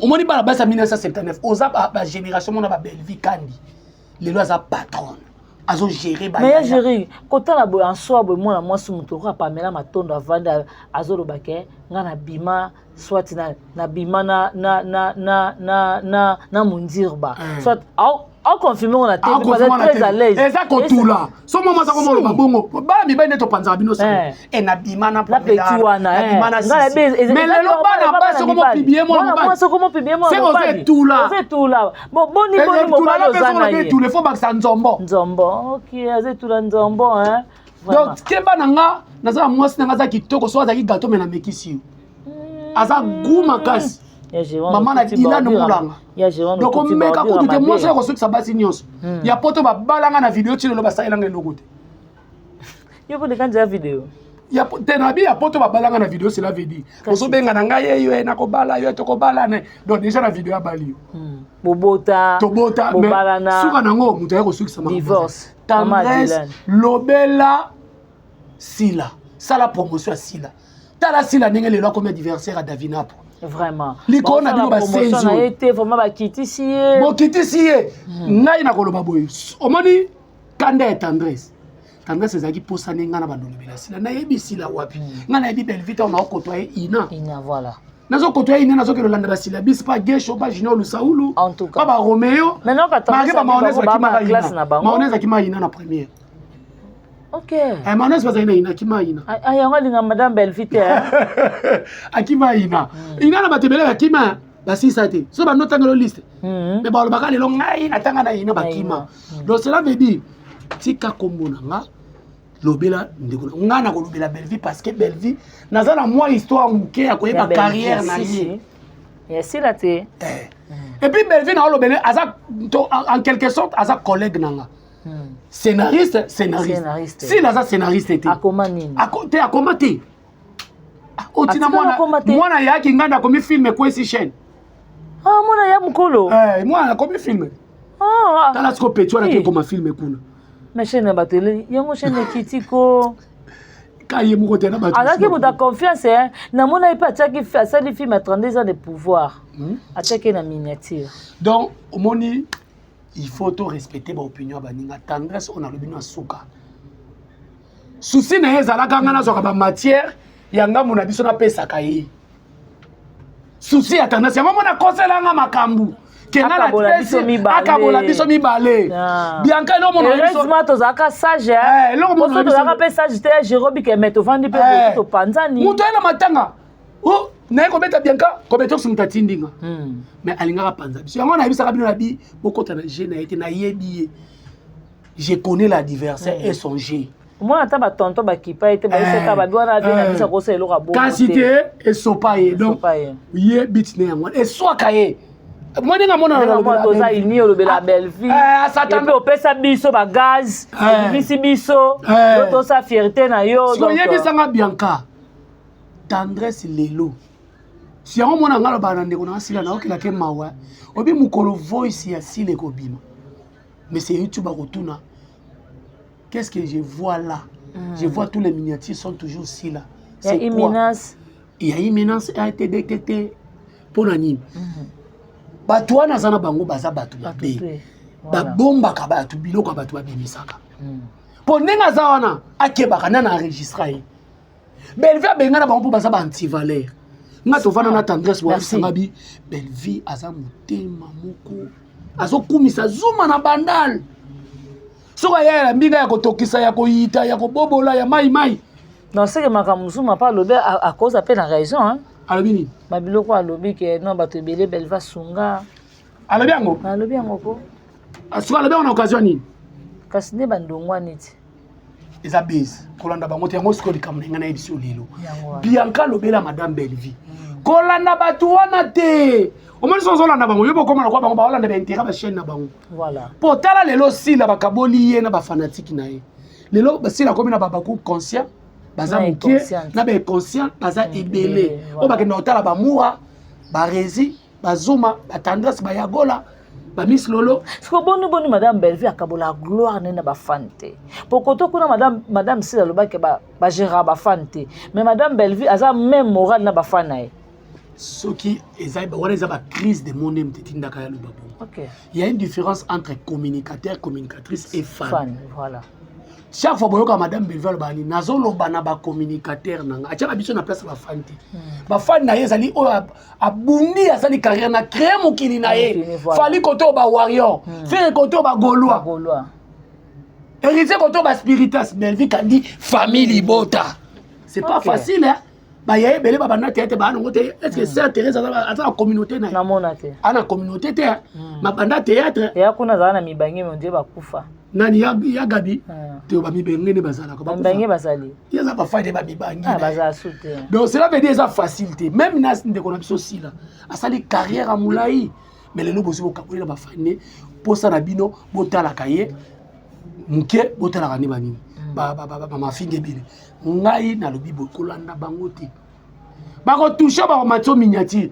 omoni bana basa 1979 oza ba génération mona ba belle vie kandi lelo aza patron azo gérer ba mais gérer kota la boy en soi boy moi na moi su muto ka Pamela Matondo avanda azo lobake nga na bima soit na bima na mundirba soit au confirmer on a été très à l'aise et ça kotula so mama ça comme le bongo ba mi ba neto panza bino ça et na bima na petit wana mais le bana ba so comme publier moi so comme publier moi c'est tout là bon mo ba lozana ye tout le faut ba ça nzombo OK azé tout la nzombo hein donc kemba nanga naza mwasi nanga za kitoko so za ki gâteau mais na mekisi aza guma kasi maman na dila no mulanga donc on meka ko tout moi c'est reçu que ça basi nyonso ya poto ba balanga na vidéo tilo ba sailanga eloko te yo ko de kanja vidéo ya tenabi ya poto ba balanga na vidéo cela veut dire oso benga na ngai yo na ko bala yo to ko bala ne donc déjà la vidéo ya bali bobota mais suka nango mutu ya reçu que ça divorce Tendresse lobela sila sala promotion sila tala sila ndenge lelo comme anniversaire à Davinapo vraiment likona bino ba senzo na été vraiment ba kitisiye ngai na koloba boye omoni kanda ya Tendresse ezaki posane nga na bandolobela sila na yebi sila wapi nga na yebi belle vite on a côtoyé ina voilà nazo côtoyé ina nazo ke lolanda sila bis pas Gesho pas Junior Lusaulu en tout cas pas ba Romeo maintenant quand maonese akima ina na première OK maonese pas ina akima ina ayanga linga madame belle vite akima ina na batebele akima basisa te so ba notangelo liste mais ba lobaka lelo ngai natanga na ina bakima donc cela veut dire tika kombona nga lobela ndeko nga na ko lobela belle vie parce que belle vie naza na moi histoire muke ya koyeba carrière na ye si la te et puis belle vie na lobela aza en quelque sorte aza collègue nanga scénariste si naza scénariste te akoma nini akoma te otina mwana yaki nga na komi film kwesi chaîne mwana ya mukolo mwana komi film tala siko petwa na koma film kuna mais chaîne bateli yango chaîne kitiko kaye moko tena bateli azaki muta confiance na mona ipa ataki asali film à 32 ans de pouvoir ataki na miniature donc omoni il faut to respecter ba opinion baninga Tendresse on a lobi na suka souci na ezalaka nga na soka ba matière yanga mona biso na pesa kaye souci ya Tendresse yango mona konselanga makambu akabola biso mibale bianca lo mona heureusement tozaka sage poso tozaka pe sage te Jérôme Keme tovandi pe to panzani muto ela matanga naye kobeta bianca kobeta mutu atindinga mais alingaka panza biso yango nayebisaka bino na bi bokota na je na ye te nayebi ye je connais l'adversaire et son jeu mwana ata batonto bakipa ete baiseka babi wana abe na bisa kosa eloko abo kasi te esopa ye donc ye bit ne yango eswaka ye moi ninga mona na toza ini olobela belle vie et puis opesa biso ba gaz bisi biso tosa fierté na yo donc so yebisanga Bianca Tendresse lelo si on mona ngalo ba ndeko na sila na okela ke mawa obi mukolo voice ya sile ko bima mais c'est YouTube à retourna qu'est-ce que je vois là je vois tous les miniatures sont toujours si là c'est une menace il y a une menace a été détectée pour nani bato wana zana bango baza bato babe ba bomba ka bato biloko bato babimisaka pour nenga za wana akebaka na enregistrer Belle vie benga na bango pour baza ba anti-valeur nga to vana na tendresse wa sangabi belle vie aza mutema moko azo kumisa zuma na bandal soka ya mbinga ya kotokisa ya koyita ya kobobola ya mai non c'est que makamuzuma pas lobe à cause à peine raison hein alobini mabiloko alobi ke non bato belé belle va sunga alobi yango ko asuka alobi na occasion nini kasi ne bandongwa niti eza base kolanda bango te yango siko likambo na yebisi olelo Bianca lobela madame Bellevie kolanda bato wana te omoni so zolanda bango yo bokoma na kwa bango ba olanda ba intérêt ba chaîne na bango voilà po tala lelo sila bakaboli ye na ba fanatique na ye lelo basila komi na babaku conscient baza mukie na ba conscient baza ebele o bakenda otala ba mura ba rezi bazuma ba tendresse ba yagola ba Miss Lolo siko boni madame Bellevie akabola gloire nena ba fante pokoto kuna madame Sila lobake ba gérera ba fante mais madame Bellevie aza même moral na ba fanae ce qui est une crise de mon âme. Il y a une différence entre communicateur, communicatrice et fan. Voilà. Chaque fois que madame Bellevie bani nazolo bana ba communicateur nanga acha biso na place ba fan te ba fan na yezali o abundi azali carrière na créer mokili na ye fali koto ba warrior faire koto ba gaulois héritier koto ba spiritas Bellevie kandi famille bota c'est pas facile hein. Bah y a belé babana tete ba ngote est-ce que c'est Thérèse à la communauté na mona te ana communauté te ma banda théâtre ya kuna zana mibangi mon Dieu bakufa nani ya gabi te ba mibangi ne bazala ko mibangi bazali ya za ba faide ba mibangi bazala soute donc cela veut dire ça facilité même nas ndeko na biso sila asali carrière à moulai mais le lobo so ka ba fane posa na bino botala kaye muke botala kani banini ba mafinge bile ngai na lobi bokolanda bango te bako toucher ba matio miniature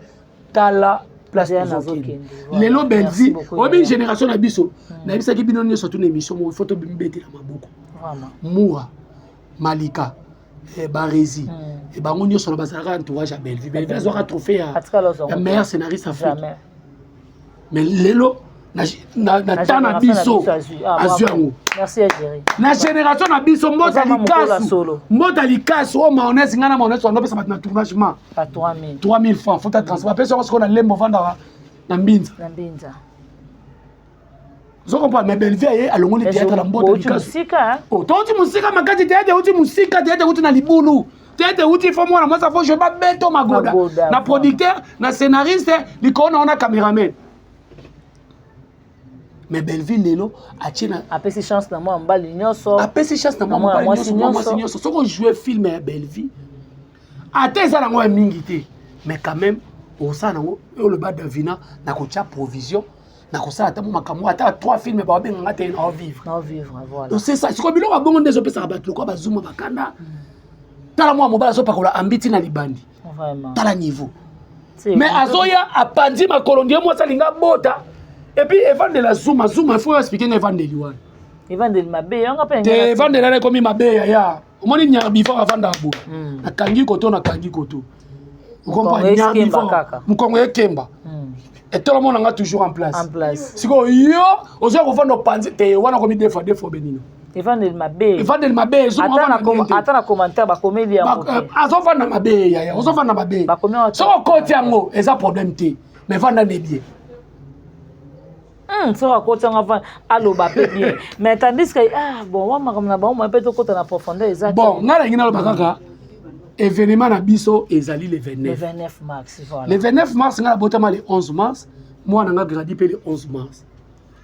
tala place de lelo Bellevie obi génération na biso na bisa ki bino nyo surtout na émission mo photo bimbete na maboko vraiment Moura Malika Barezi et bango nyo sur la bazara entourage à Bellevie Bellevie azoka trophée ya meilleur scénariste africain mais lelo na tana biso azuango merci Algérie na génération na biso mbota likasu o maonese ngana maonese on pesa na tournage ma pas 3000 francs faut ta transfert pesa ko na lembo vanda na mbinza zo comprendre mais Bellevie ye alongoli théâtre la mbota likasu oh toti musika makati théâtre uti musika théâtre uti na libulu théâtre uti fo mwana moi ça faut je pas beto magoda na producteur na scénariste likona on a caméraman. Mais Bellevie lelo atina apesi chance na moi mbali nyonso apesi chance na moi mbali nyonso soko jouer film ya Bellevie ateza na moi mingi te mais quand même au ça nango le bas Davina na ko tia provision na ko ça ata makamwa ata 3 films ba benga ngate na vivre voilà donc c'est ça siko bilo ba bongo ndezo pesa ba ko ba zuma bakanda tala moi mobala so pakola ambiti na libandi vraiment tala niveau mais azoya apandi makolondi moi salinga bota. Et puis Evan de la Zouma, il faut expliquer Evan de Liwan. Evan de Mabé, on appelle Evan de la comme Mabé, ya. Au moins il y a before avant d'abou. Na kangi koto na kangi koto. Vous comprenez? Il y a before. Mukongo Kemba. Et tout le monde est toujours en place. En place. Si ko yo, ozo ko vendre panzi te wana komi des fois benino. Evan de Mabé. Evan de Mabé, zo attends na commentaire ba comédie en côté. Azo vendre Mabé ya, ozo vendre Mabé. So ko côté yango, eza problème te. Mais vendre ne bien. Ça va côté avant aloba bien mais tandis que bon wa makamna ba on peut to côté na profondeur exact bon ngala ngina lo bakaka événement na biso ezali le 29 le 29 mars voilà le 29 mars ngala botama le 11 mars moi na nga gradi pe le 11 mars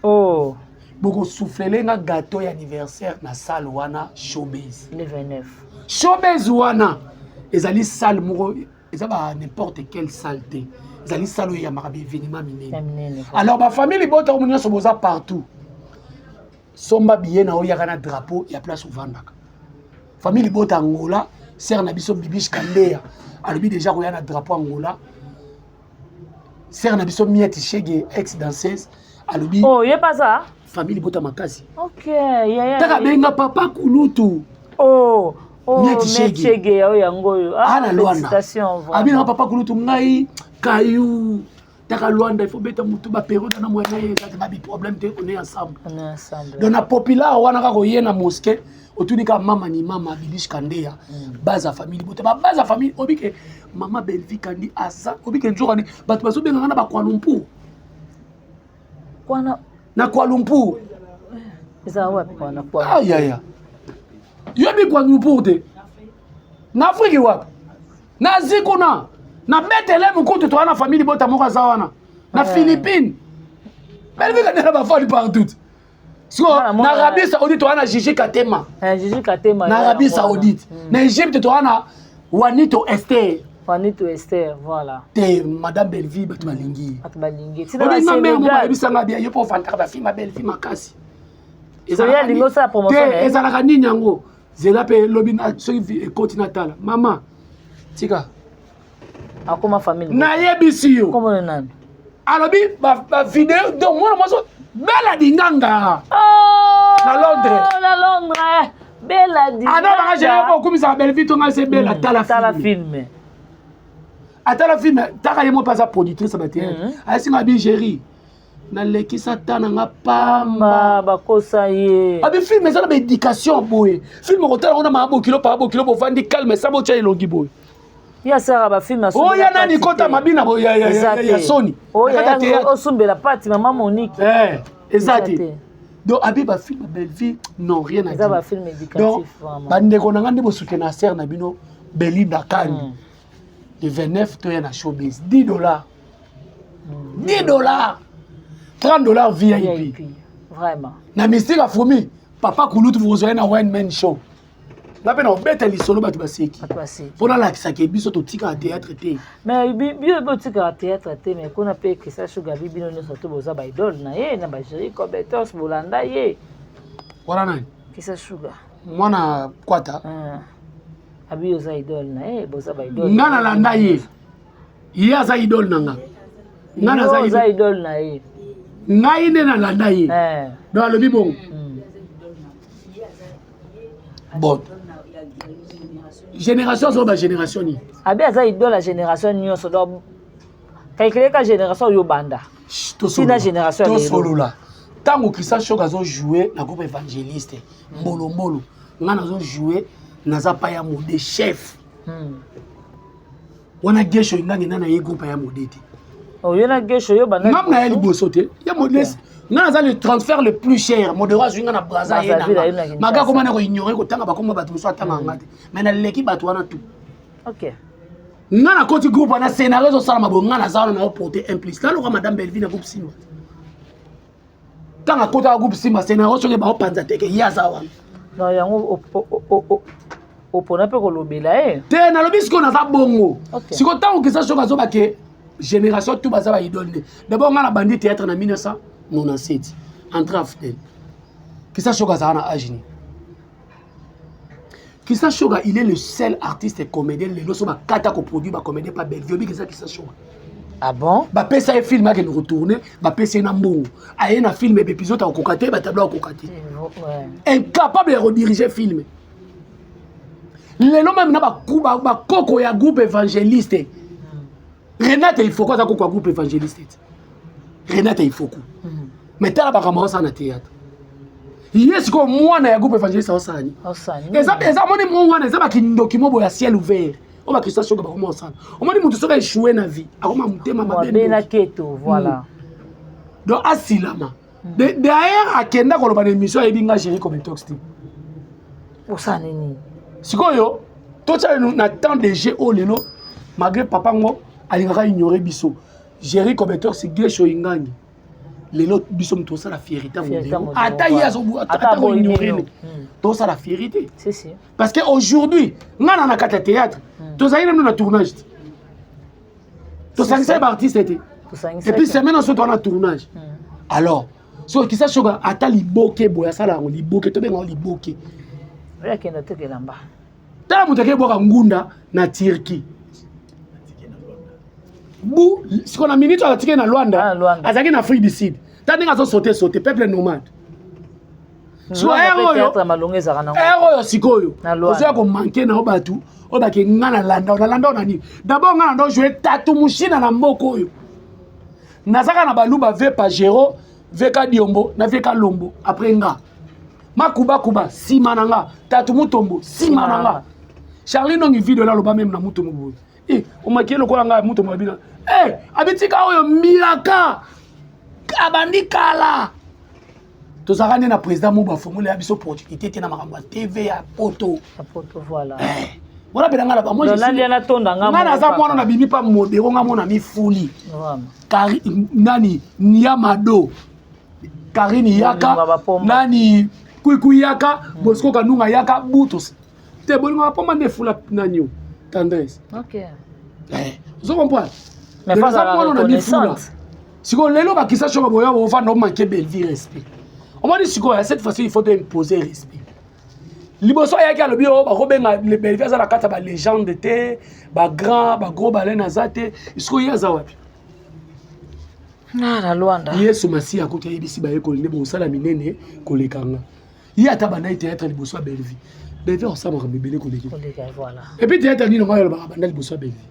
oh boko souffler nga gâteau anniversaire na salle wana showbiz le 29 showbiz wana ezali salle moko ezaba n'importe quelle salle te ezali salle ya marabi événement minene alors ma famille bota omunyo so boza partout somba billet na oya kana drapeau ya place ovandaka famille bota Angola sœur na biso Bibiche Kandea alobi déjà ko ya na drapeau Angola sœur na biso Miette Chege ex danseuse alobi oh yé pas ça famille bota makasi OK ya taka benga papa kulutu oh Miette Chege yango yo ana Luanda abina papa kulutu ngai kayu taka Luanda il faut beta mutu ba période na moya ye ça ba bi problème te on est ensemble donc na populaire wana ka ko yena mosquée otunika mama ni mama Bilish Kandeya base famille bota ba base famille obike mama Belvi Kandi asa obike njokani batu baso benga na ba Kuala Lumpur na Kuala Lumpur eza wapi kwana kwa aya yobi Kuala Lumpur te na Afrique wapi na zikuna na Bethlehem ko to na famille bota moko zawana na Philippines Belvi Kandi na ba fali partout so na Arabie Saoudite to na Gigi Katema na Arabie Saoudite na Égypte to na Wanito Esther voilà te madame Belvi batu balingi sina Sénégal bisanga bia yepo fantaka ba film Belvi makasi ezala lingo sa promotion ezala kanini yango zela pe lobina so continental mama tika akoma famille na yebisi yo comment nani alobi ba vidéo donc moi moso bela dinganga na Londres bela dinganga ana ba je ko kumisa Belvi to ngase bela tala film atala film taka yemo pas sa productrice ba théâtre asinga bi géri na lekisa tana nga pamba bakosa ye abi film ezala ba éducation boye film ko tala ona mabo kilo bo vandi calme sabo cha elongi boye ya sara ba film aso oh ya nani kota mabina boye ya Sony oh ya osumbela pati mama Monique exact donc abi ba film Belvi non rien à dire ça ba film éducatif vraiment bande ko nanga ndebo soutenir sœur na bino Belinda Kani le 29 to na showbiz $10 $30 VIP vraiment na mystique afumi papa kulutu vous na one man show na pena obeta lisolo batu baseki pona la kisake biso to tika théâtre te mais bio tika théâtre te mais kona pe que ça sugar bibino no soto boza ba idol na ye na ba jeri kobetos bolanda ye wala nani kisa sugar mwana kwata abi oza idol na boza ba idol ngana landa ye ya za idol nanga ngana za idol na ye ngai ne na landa ye do alobi bon bon génération so ba génération ni abi aza idol la génération ni so do calculer ka génération yo banda sina génération to solo la tango Christian Shock azo jouer na groupe évangéliste mbolo ngana azo jouer naza pa ya mode chef wana gesho ingangi nana ye groupe ya mode te oh yena gesho yo bana même na yeli bosote ya mode ngana za le transfert le plus cher mode wa zwinga na braza ye na maga ko mana ko ignorer ko tanga ba ko batu so atanga ngate mais na leki batu wana tout OK ngana koti groupe na scénario zo sala mabo ngana za na porter implice la lo madame Belvi na groupe Simba tanga kota groupe Simba scénario so ke ba opanza teke ya za wana non yango opona pe kolobela te na lobi siko na za bongo siko tango Christian Shock azo ba ke génération tout baza ba idole d'abord ngana bandi théâtre na 1997 entre Aftel Christian Shock aza na âge ni Christian Shock il est le seul artiste et comédien le loso ba kata ko produit ba comédien pas Belvi obi Christian Shock ah bon ba pesa e film ke retourner ba pesa na mbongo aye na film et épisode à kokate ba tableau kokate incapable de rediriger film le nom même na ba koko ya groupe évangéliste Renate il faut quoi ça quoi groupe évangéliste Renate il faut quoi mais t'as pas comment ça na théâtre yes ko moi na groupe évangéliste osani eza moni moi na eza ba kindokimo boya ciel ouvert on va Christian Shock ba comment ça on m'a dit mutu soka échouer na vie akoma mutema mabe na keto voilà donc asilama derrière akenda ko loba émission ebinga gérer comme toxti osani ni sikoyo to tsa na temps de jeu au lelo malgré papa ngo alingaka ignorer biso gérer comme toxti gesho ingangi lelo biso mto ça la fierté ata yazo ata ko ignorer to ça la fierté si parce que aujourd'hui ngana na kata théâtre to ça ina na tournage to ça c'est artiste était et puis c'est maintenant sur ton tournage alors so Christian Shock ata liboke boya sala ngo liboke to benga liboke ya kenda tekelamba tala mutake boka ngunda na Turquie bu ce qu'on a minute à tirer na Luanda azaki na Afrique du Sud tandis que sauter peuple nomade so théâtre malonga ezaka na sikoyo ozoya ko manquer na obatu obake ngana landa on ni d'abord ngana ndo jouer tatu mushina na mboko oyo nazaka na baluba ve pajero veka diombo na veka lombo après nga makuba sima nanga tatu mutombo sima nanga Charlie non video là loba même na mutombo boy o makelo ko nga mutombo bina abitika oyo milaka abandi kala tozaka na président Moba formule ya biso opportunité te na makambo TV ya poto voilà voilà belanga là moi je na za mwana na bimi pa modero nga mona mi fuli kari nani Niamado Karini yaka nani kuiku yaka Bosco kanunga yaka butos te bolinga poma ne fula nanyo tendresse vous comprenez mais pas à la reconnaissance siko lelo bakisa choka boya bo fa no manquer Belleville respect on m'a dit siko cette fois-ci il faut imposer respect liboso ya ka lobi o ba ko benga le Belleville za la kata ba légende te ba grand ba gros balen azate siko ya za wapi na Luanda Yesu masi akote yebisi ba yeko linde bo sala minene kolekanga yi ata ba na théâtre liboso Belleville Belleville on sama bebele koleki voilà et puis théâtre ni no ba abanda liboso Belleville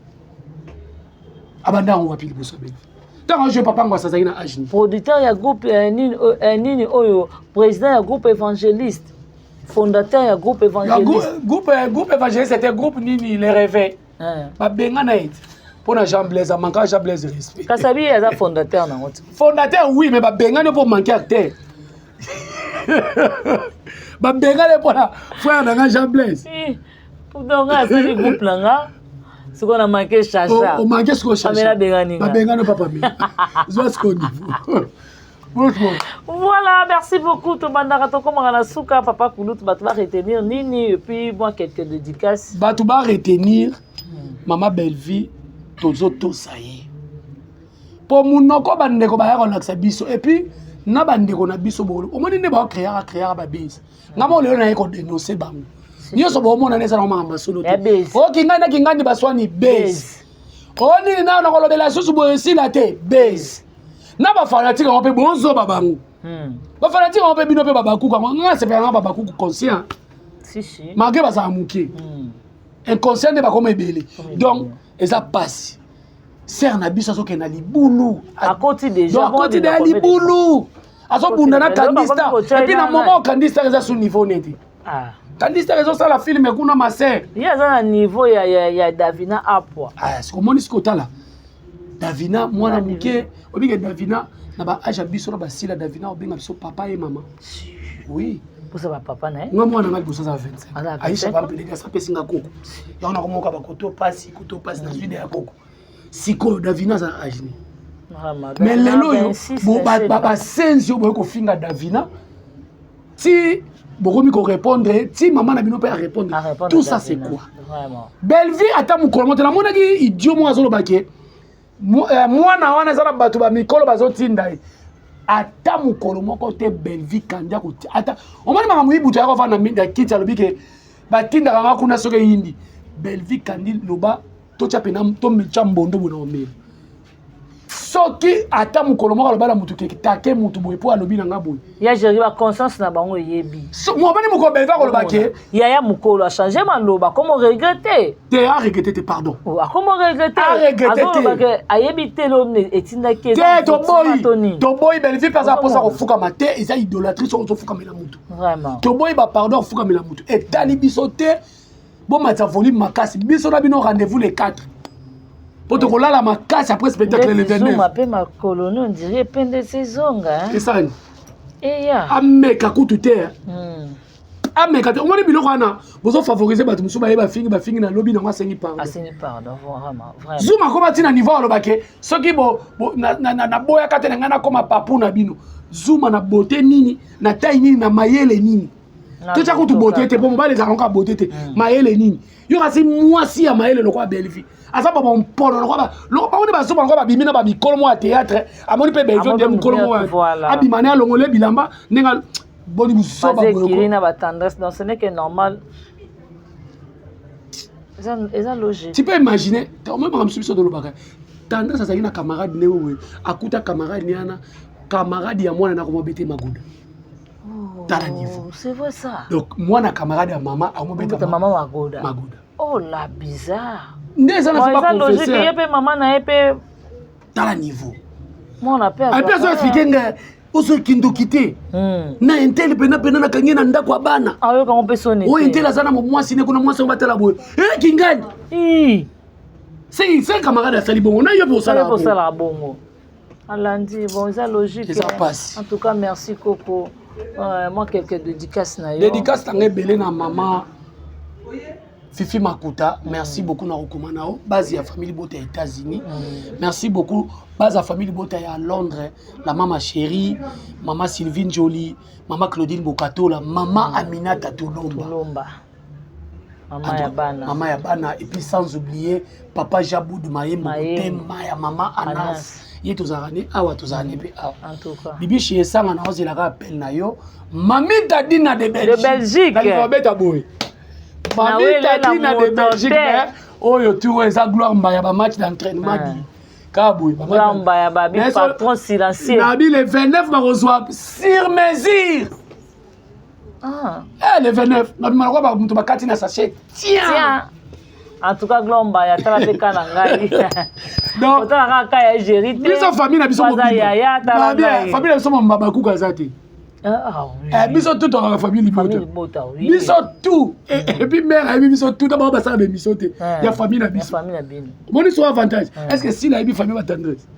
abanda on wapi liboso Belleville tant je papa ngwa sasa ina age producteur ya groupe nini oyo président ya groupe évangéliste fondateur ya groupe évangéliste groupe évangéliste c'était groupe nini les réveils ba benga na it pour Jean Blaise manquer Jean Blaise respect Kasabi est fondateur na ngoti fondateur oui mais ba benga ne pour manquer acteur ba benga le pour frère na Jean Blaise pour donc ça groupe là ce qu'on a manqué chacha on manqué ce qu'on cherche ba benga ne papa mi zo ce qu'on voilà, merci beaucoup. Tobandaka tokomaka na suka papa Koulout batu ba retenir nini et puis moi quelques dédicaces. Batu ba retenir maman Belleville tozo to saye. Po munoko bandeko ba ya relaxa biso et puis na bandeko na biso bolo. Omoni ne ba créer ba base. Ngamo leo na yeko dénoncer bango. Nyoso bo mona neza na mama solo. O kingani baswani base. Oni na ko lobela susu bo esila te base. Na ba fanatique on peut bonzo babangu ba fanatique on peut bino pe babakuka nga se pena babakuku conscient si malgré ba sa muke inconscient ne ba comme ebele donc eza passe ser na biso so ke na libulu à côté déjà à côté de libulu aso bunda na kandista et puis na moment kandista eza sous niveau neti kandista eza ça la film kuna maser il y a un niveau ya Davina apwa c'est comme on tala Davina mwana muke obinga Davina na ba âge biso na ba sila Davina obinga biso papa et maman oui pour ça papa na nga mwana ngai biso za 25 Aisha ba peleka sa pesinga koko ya ona komoka ba koto pasi na suide ya koko siko Davina za âge ni mais lelo yo ba sensi boye ko finga Davina ti bokomi ko répondre ti maman na bino pe répondre tout ça c'est quoi vraiment Belleville ata mukolo na mona ki idiot mo azolo bake mwana wana zala batu ba mikolo bazotinda ata mukolo moko te Belleville kandia ko ata omani mama muibuto ya ko fana minda kiti alobike batinda kanga kuna soke yindi Belleville kandi loba to chapena to micha mbondo bona omela soki ata mukolo moko loba na mutu ke take mutu boye po alobi na ngabo ya jeri ba conscience na bango yebi so mo bani mukolo Belleville ko loba ke ya mukolo a changer maloba comment regretter te a regretter te pardon comment regretter ayebi te lo etinda ke to boy Belleville pesa posa ko fuka mate eza idolâtrie so ko fuka mela mutu vraiment to boy ba pardon fuka mela mutu et tali bisote bon matza volume makasi biso na bino rendez-vous les 4 pour te coller la macasse après spectacle le 29 ma pe ma colonie on dirait peine de saison c'est ça et ya ameka kututé ameka on moni biloko ana bozo favoriser batu musu ba fingi na lobby na ngwa sengi pardon vraiment zuma ko batina niveau alobake soki bo na boya katena ngana koma papu na bino zuma na beauté nini na taille nini na mayele nini tout ça kutu beauté te bon ba les encore beauté te mayele nini yo kasi mwasi ya mayele lokwa Belleville asa ba bon polo lokwa ba ba so ba bimina ba mikolo mo théâtre amoni pe Belleville dem mikolo mo abimane alongole bilamba nenga boni muso ba boyo ko na ba tendresse donc ce n'est que normal eza logique tu peux imaginer au même comme sur de l'obaka tendance azali na camarade ne owe akuta camarade niana camarade ya mwana na komobete maguda. Tala niveau. C'est vrai ça. Donc mwana camarade ya maman amobeta maman maguda. Maguda. Oh la bizarre. Ndeza na pas logique yepe maman na yepe tala niveau. Moi on appelle. Après ça expliquer nga oso kindo kité. Na intel pena na kangé na ndako abana. Ah yo ka mpesoni. O intel azana mo mwasi ne kuna mwasi batala boye. Kingani. C'est camarade à Salibongo. On a eu pour ça. Pour ça, la bongo. Alandi, bon, c'est logique. Ça passe. En tout cas, merci Coco. Moi, quelques dédicaces. Dédicaces, t'as belé na maman Fifi Makuta. Merci beaucoup na Rokumanao. Base à famille Bota aux États-Unis. Merci beaucoup. Base à famille Bota à Londres. La maman chérie, maman Sylvine Jolie, maman Claudine Bokatola, maman Aminata Tulomba. Maman Yabana. Et puis sans oublier Papa Jabou de Maïm, Maya, maman Anas. Il est aux années, awa tous années. En tout cas. Bibi chez Sang, on a osé la rappel nayo. Mami Tadina de Belgique. De Belgique. Mami Tadina de Belgique. Oh yo tu es à gloire mbaya ba match d'entraînement dit. Kaboui. Gloire mbaya ba bi patron silencieux. Nabi le 29 va reçoit sur mesure. Le 29, notre malheureux va nous tomber na sachet. Tiens. En tout cas, Glomba, ya tala te kana ngai. Donc, tala ka kaya gérité. Biso famille na biso mobile. Famille na biso mbaba ku kazati. Biso tout dans la famille Libota. Biso tout. Et puis mère a biso tout d'abord ba ça be biso te. Ya famille na biso. Famille na bino. Bon soit avantage. Est-ce que si la famille va tendresse?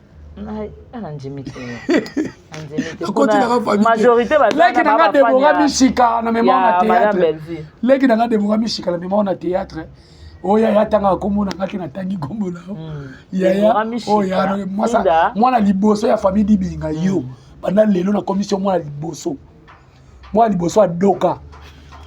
Majorité va là qui n'a Deborah Mishika na mémoire na théâtre. Là qui n'a Deborah Mishika na mémoire na théâtre. Oh ya yatanga komona ngaki na tangi komona. Ya oh ya moi liboso ya famille dibinga yo. Pendant lelo na commission moi liboso. Moi liboso adoka.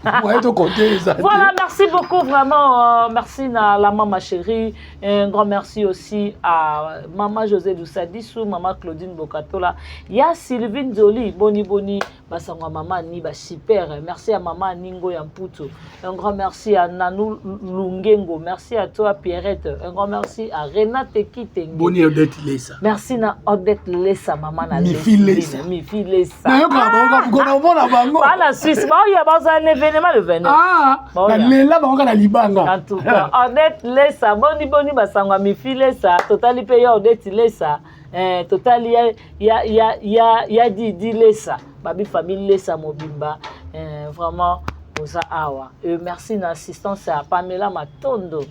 Voilà, merci beaucoup, vraiment. Merci à la maman chérie. Un grand merci aussi à maman José Dousadissou, maman Claudine Bokatola. Il y a Sylvine Zoli, Boni, Basangwa maman ni super. Merci à maman Ningo Yamputo. Un grand merci à Nanou Lungengo. Merci à toi Pierrette. Un grand merci à Renate Kitenge. Boni Odette Lessa. Merci à Odette Lessa, maman na Mifi Lessa. Mifi Lessa. Pas la Suisse. Il y a un événement le 29. En tout cas, Odette Lessa, Boni Basangwa Mifi Lessa, totali payé Odette Lessa. Total ya Didi Lessa, babi famille Lessa Mobimba, vraiment aux awa. Merci d'assistance à Pamela Matondo,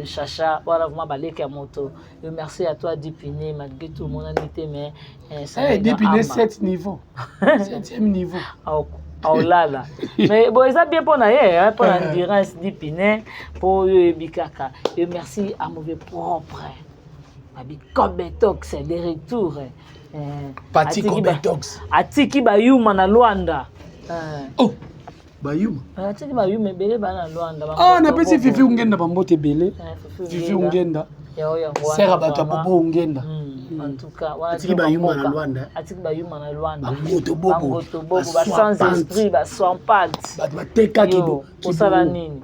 Chacha, voilà vraiment balé moto. Merci à toi Dipiné, malgré tout mon amitié mais Dipiné 7 niveau, 7e niveau. Oh là là. Mais bon, ça bien pour naïe, pour l'endurance Dipiné, pour Bikaka. Et merci à mauvais propre. Abi Kobetox de retour. Pati Kobetox. Atiki Bayuma na Luanda. Oh, Bayuma. Atiki Bayuma belé na Luanda. Ah, na pesi Fifi ungenda pambote belé. Fifi ungenda. Sera bato popo ungenda. En tout cas, voilà. Atiki Bayuma na Luanda. Atiki Bayuma na Luanda. Bangoto bobo. Ba sans esprit, ba sans pattes. Ba teka kibo. Osala nini?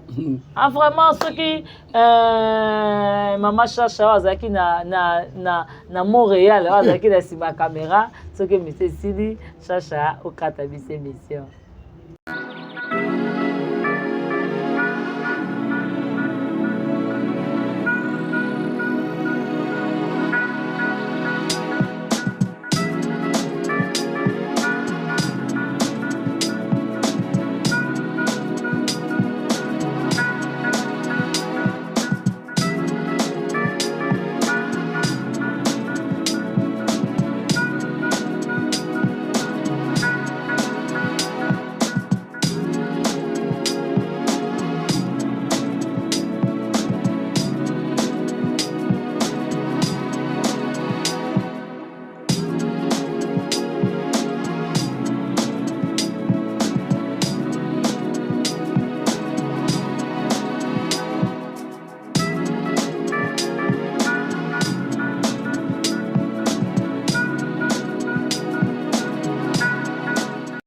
Ah vraiment ceux qui Maman Chacha wazaki na Montréal wazaki na sima caméra ceux qui me Sili Chacha au katabise mission.